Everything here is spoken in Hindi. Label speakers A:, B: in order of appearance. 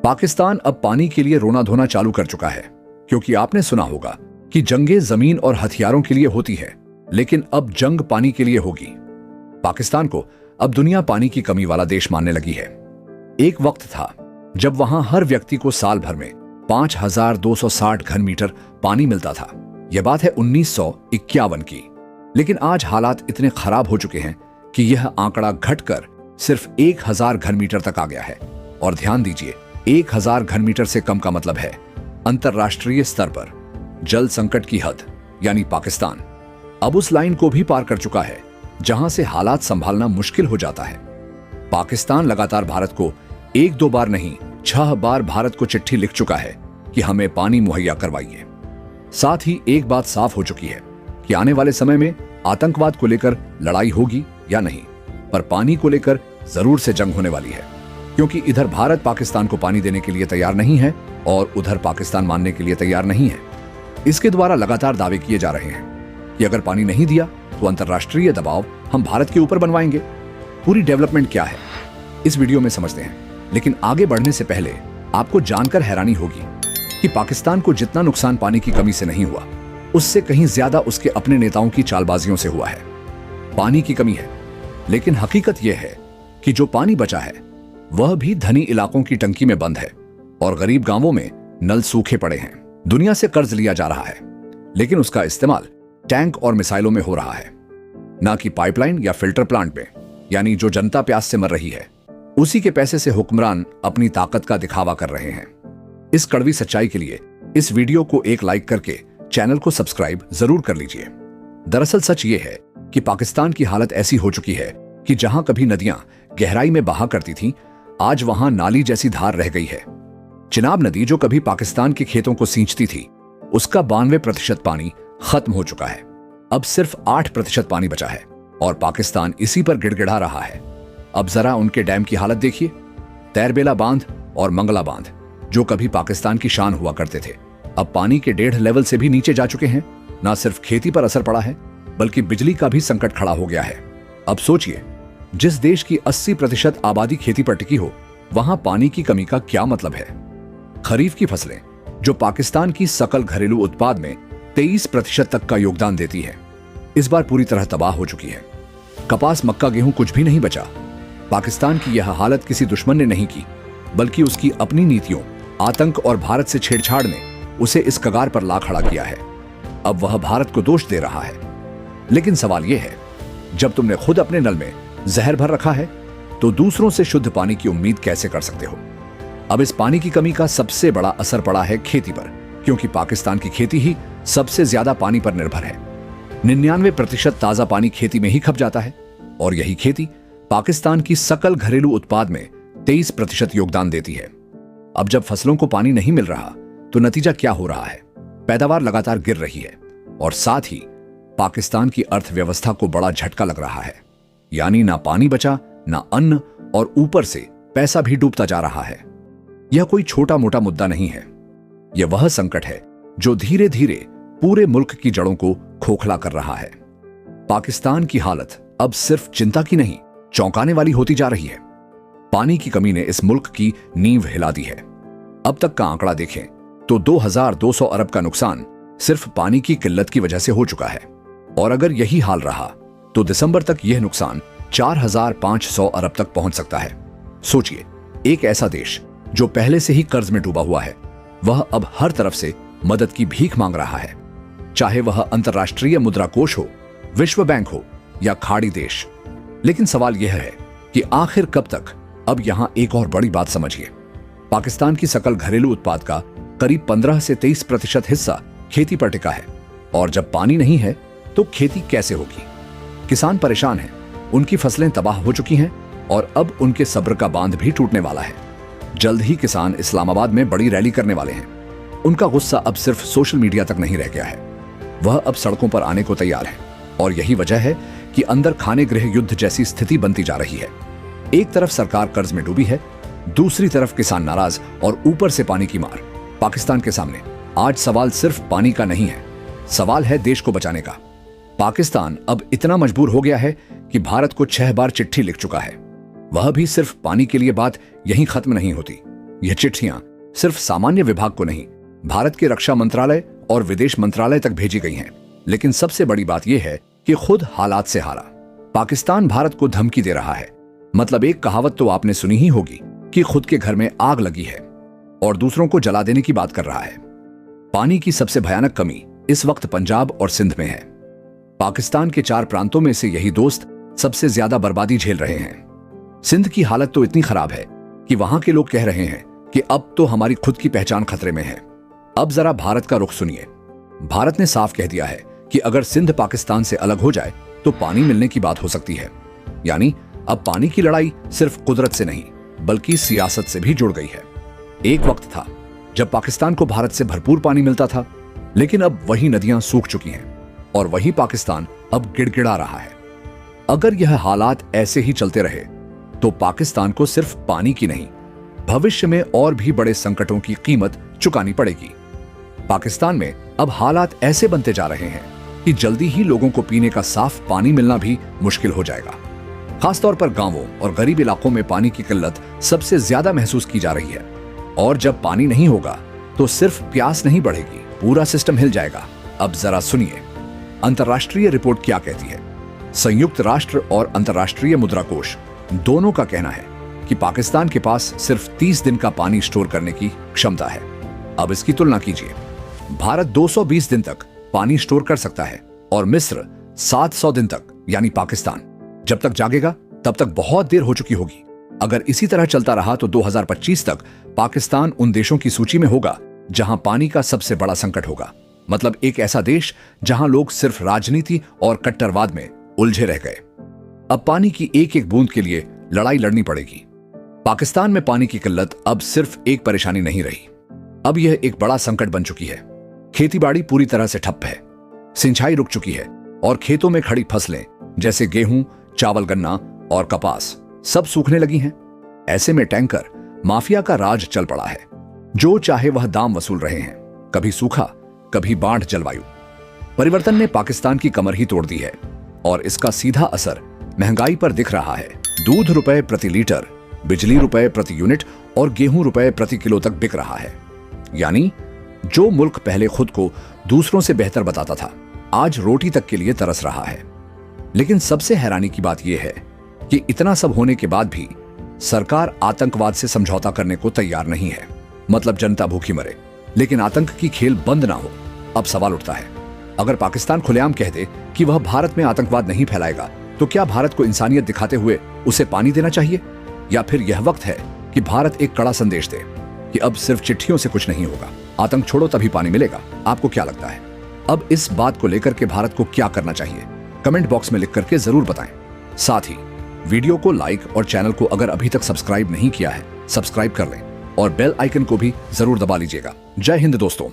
A: पाकिस्तान अब पानी के लिए रोना धोना चालू कर चुका है, क्योंकि आपने सुना होगा कि जंगें जमीन और हथियारों के लिए होती है, लेकिन अब जंग पानी के लिए होगी। पाकिस्तान को अब दुनिया पानी की कमी वाला देश मानने लगी है। एक वक्त था जब वहां हर व्यक्ति को साल भर में 5260 घन मीटर पानी मिलता था। यह बात है 1951 की। लेकिन आज हालात इतने खराब हो चुके हैं कि यह आंकड़ा घटकर सिर्फ 1000 घन मीटर तक आ गया है। और ध्यान दीजिए, 1000 घन मीटर से कम का मतलब है अंतरराष्ट्रीय स्तर पर जल संकट की हद, यानी पाकिस्तान अब उस लाइन को भी पार कर चुका है जहां से हालात संभालना मुश्किल हो जाता है। पाकिस्तान लगातार भारत को 1-2 बार नहीं 6 बार भारत को चिट्ठी लिख चुका है कि हमें पानी मुहैया करवाइए। साथ ही एक बात साफ हो चुकी है कि आने वाले समय में आतंकवाद को लेकर लड़ाई होगी या नहीं, पर पानी को लेकर जरूर से जंग होने वाली है, क्योंकि इधर भारत पाकिस्तान को पानी देने के लिए तैयार नहीं है और उधर पाकिस्तान मानने के लिए तैयार नहीं है। इसके द्वारा लगातार दावे किए जा रहे हैं कि अगर पानी नहीं दिया तो अंतरराष्ट्रीय दबाव हम भारत के ऊपर बनवाएंगे। पूरी डेवलपमेंट क्या है इस वीडियो में समझते हैं, लेकिन आगे बढ़ने से पहले आपको जानकर हैरानी होगी कि पाकिस्तान को जितना नुकसान पानी की कमी से नहीं हुआ, उससे कहीं ज्यादा उसके अपने नेताओं की चालबाजियों से हुआ है। पानी की कमी है, लेकिन हकीकत यह है कि जो पानी बचा है वह भी धनी इलाकों की टंकी में बंद है और गरीब गांवों में नल सूखे पड़े हैं। दुनिया से कर्ज लिया जा रहा है, लेकिन उसका इस्तेमाल टैंक और मिसाइलों में हो रहा है, ना कि पाइपलाइन या फिल्टर प्लांट में। यानी जो जनता प्यास से मर रही है, उसी के पैसे से हुक्मरान अपनी ताकत का दिखावा कर रहे हैं। इस कड़वी सच्चाई के लिए इस वीडियो को एक लाइक करके चैनल को सब्सक्राइब जरूर कर लीजिए। दरअसल सच ये है कि पाकिस्तान की हालत ऐसी हो चुकी है कि जहां कभी नदियां गहराई में बहा करती थीं, आज वहां नाली जैसी धार रह गई है। चिनाब नदी जो कभी पाकिस्तान के खेतों को सींचती थी, उसका 92% पानी खत्म हो चुका है। अब सिर्फ 8% पानी बचा है और पाकिस्तान इसी पर गिड़गिड़ा रहा है। अब जरा उनके डैम की हालत देखिए। तैरबेला बांध और मंगला बांध जो कभी पाकिस्तान की शान हुआ करते थे, अब पानी के 1.5 लेवल से भी नीचे जा चुके हैं। ना सिर्फ खेती पर असर पड़ा है, बल्कि बिजली का भी संकट खड़ा हो गया है। अब सोचिए, जिस देश की 80% आबादी खेती पर टिकी हो, वहां पानी की कमी का क्या मतलब है। खरीफ की फसलें जो पाकिस्तान की सकल घरेलू उत्पाद में 23% तक का योगदान देती है, इस बार पूरी तरह तबाह हो चुकी है। कपास, मक्का, गेहूं कुछ भी नहीं बचा। पाकिस्तान की यह हालत किसी दुश्मन ने नहीं की, बल्कि उसकी अपनी नीतियों, आतंक और भारत से छेड़छाड़ ने उसे इस कगार पर ला खड़ा किया है। अब वह भारत को दोष दे रहा है। लेकिन सवाल यह है, जब तुमने खुद अपने नल में जहर भर रखा है, तो दूसरों से शुद्ध पानी की उम्मीद कैसे कर सकते हो। अब इस पानी की कमी का सबसे बड़ा असर पड़ा है खेती पर, क्योंकि पाकिस्तान की खेती ही सबसे ज्यादा पानी पर निर्भर है। 99% ताजा पानी खेती में ही खप जाता है, और यही खेती पाकिस्तान की सकल घरेलू उत्पाद में 23% योगदान देती है। अब जब फसलों को पानी नहीं मिल रहा, तो नतीजा क्या हो रहा है? पैदावार लगातार गिर रही है और साथ ही पाकिस्तान की अर्थव्यवस्था को बड़ा झटका लग रहा है। यानी ना पानी बचा, ना अन्न, और ऊपर से पैसा भी डूबता जा रहा है। यह कोई छोटा मोटा मुद्दा नहीं है। यह वह संकट है जो धीरे धीरे पूरे मुल्क की जड़ों को खोखला कर रहा है। पाकिस्तान की हालत अब सिर्फ चिंता की नहीं, चौंकाने वाली होती जा रही है। पानी की कमी ने इस मुल्क की नींव हिला दी है। अब तक का आंकड़ा देखें तो 2200 अरब का नुकसान सिर्फ पानी की किल्लत की वजह से हो चुका है, और अगर यही हाल रहा तो दिसंबर तक यह नुकसान 4500 अरब तक पहुंच सकता है। सोचिए, एक ऐसा देश जो पहले से ही कर्ज में डूबा हुआ है, वह अब हर तरफ से मदद की भीख मांग रहा है, चाहे वह अंतरराष्ट्रीय मुद्रा कोष हो, विश्व बैंक हो या खाड़ी देश। लेकिन सवाल यह है कि आखिर कब तक। अब यहां एक और बड़ी बात समझिए, पाकिस्तान की सकल घरेलू उत्पाद का करीब 15 से 23% हिस्सा खेती पर टिका है, और जब पानी नहीं है तो खेती कैसे होगी। किसान परेशान हैं, उनकी फसलें तबाह हो चुकी हैं और अब उनके सब्र का बांध भी टूटने वाला है। जल्द ही किसान इस्लामाबाद में बड़ी रैली करने वाले हैं। उनका गुस्सा अब सिर्फ सोशल मीडिया तक नहीं रह गया है, वह अब सड़कों पर आने को तैयार है। और यही वजह है कि अंदर खाने गृह युद्ध जैसी स्थिति बनती जा रही है। एक तरफ सरकार कर्ज में डूबी है, दूसरी तरफ किसान नाराज, और ऊपर से पानी की मार। पाकिस्तान के सामने आज सवाल सिर्फ पानी का नहीं है, सवाल है देश को बचाने का। पाकिस्तान अब इतना मजबूर हो गया है कि भारत को 6 बार चिट्ठी लिख चुका है। वह भी सिर्फ पानी के लिए। बात यहीं खत्म नहीं होती। यह चिट्ठियां सिर्फ सामान्य विभाग को नहीं, भारत के रक्षा मंत्रालय और विदेश मंत्रालय तक भेजी गई हैं। लेकिन सबसे बड़ी बात यह है कि खुद हालात से हारा। पाकिस्तान भारत को धमकी दे रहा है। मतलब एक कहावत तो आपने सुनी ही होगी कि खुद के घर में आग लगी है और दूसरों को जला देने की बात कर रहा है। पानी की सबसे भयानक कमी इस वक्त पंजाब और सिंध में है। पाकिस्तान के 4 प्रांतों में से यही दोस्त सबसे ज्यादा बर्बादी झेल रहे हैं। सिंध की हालत तो इतनी खराब है कि वहां के लोग कह रहे हैं कि अब तो हमारी खुद की पहचान खतरे में है। अब जरा भारत का रुख सुनिए। भारत ने साफ कह दिया है कि अगर सिंध पाकिस्तान से अलग हो जाए तो पानी मिलने की बात हो सकती है। यानी अब पानी की लड़ाई सिर्फ कुदरत से नहीं बल्कि सियासत से भी जुड़ गई है। एक वक्त था जब पाकिस्तान को भारत से भरपूर पानी मिलता था, लेकिन अब वही नदियां सूख चुकी हैं और वही पाकिस्तान अब गिड़गिड़ा रहा है। अगर यह हालात ऐसे ही चलते रहे तो पाकिस्तान को सिर्फ पानी की नहीं, भविष्य में और भी बड़े संकटों की कीमत चुकानी पड़ेगी। पाकिस्तान में अब हालात ऐसे बनते जा रहे हैं कि जल्दी ही लोगों को पीने का साफ पानी मिलना भी मुश्किल हो जाएगा। खासतौर पर गांवों और गरीब इलाकों में पानी की किल्लत सबसे ज्यादा महसूस की जा रही है। और जब पानी नहीं होगा तो सिर्फ प्यास नहीं बढ़ेगी, पूरा सिस्टम हिल जाएगा। अब जरा सुनिए अंतर्राष्ट्रीय रिपोर्ट क्या कहती है। संयुक्त राष्ट्र और अंतर्राष्ट्रीय मुद्रा कोष दोनों का कहना है कि पाकिस्तान के पास सिर्फ 30 दिन का पानी स्टोर करने की क्षमता है। अब इसकी तुलना कीजिए, भारत 220 दिन तक पानी स्टोर कर सकता है और मिस्र 700 दिन तक, यानी पाकिस्तान जब तक जागेगा तब तक बहुत देर हो चुकी होगी। अगर इसी तरह चलता रहा तो 2025 तक पाकिस्तान उन देशों की सूची में होगा जहां पानी का सबसे बड़ा संकट होगा। मतलब एक ऐसा देश जहां लोग सिर्फ राजनीति और कट्टरवाद में उलझे रह गए। अब पानी की एक एक बूंद के लिए लड़ाई लड़नी पड़ेगी। पाकिस्तान में पानी की किल्लत अब सिर्फ एक परेशानी नहीं रही, अब यह एक बड़ा संकट बन चुकी है। खेतीबाड़ी पूरी तरह से ठप है, सिंचाई रुक चुकी है और खेतों में खड़ी फसलें जैसे गेहूं, चावल, गन्ना और कपास सब सूखने लगी हैं। ऐसे में टैंकर माफिया का राज चल पड़ा है। जो चाहे वह दाम वसूल रहे हैं। कभी सूखा, कभी बाढ़। जलवायु परिवर्तन ने पाकिस्तान की कमर ही तोड़ दी है और इसका सीधा असर महंगाई पर दिख रहा है। दूध रुपए प्रति लीटर, बिजली रुपए प्रति यूनिट और गेहूं रुपए प्रति किलो तक बिक रहा है। यानी जो मुल्क पहले खुद को दूसरों से बेहतर बताता था, आज रोटी तक के लिए तरस रहा है। लेकिन सबसे हैरानी की बात यह है कि इतना सब होने के बाद भी सरकार आतंकवाद से समझौता करने को तैयार नहीं है। मतलब जनता भूखी मरे लेकिन आतंक की खेल बंद ना हो। अब सवाल उठता है, अगर पाकिस्तान खुलेआम कह दे कि वह भारत में आतंकवाद नहीं फैलाएगा तो क्या भारत को इंसानियत दिखाते हुए उसे पानी देना चाहिए? या फिर यह वक्त है कि भारत एक कड़ा संदेश दे कि अब सिर्फ चिट्ठियों से कुछ नहीं होगा, आतंक छोड़ो तभी पानी मिलेगा? आपको क्या लगता है? अब इस बात को लेकर के भारत को क्या करना चाहिए? कमेंट बॉक्स में लिख करके जरूर बताएं। साथ ही वीडियो को लाइक और चैनल को अगर अभी तक सब्सक्राइब नहीं किया है, सब्सक्राइब कर लें और बेल आइकन को भी जरूर दबा लीजिएगा। जय हिंद दोस्तों।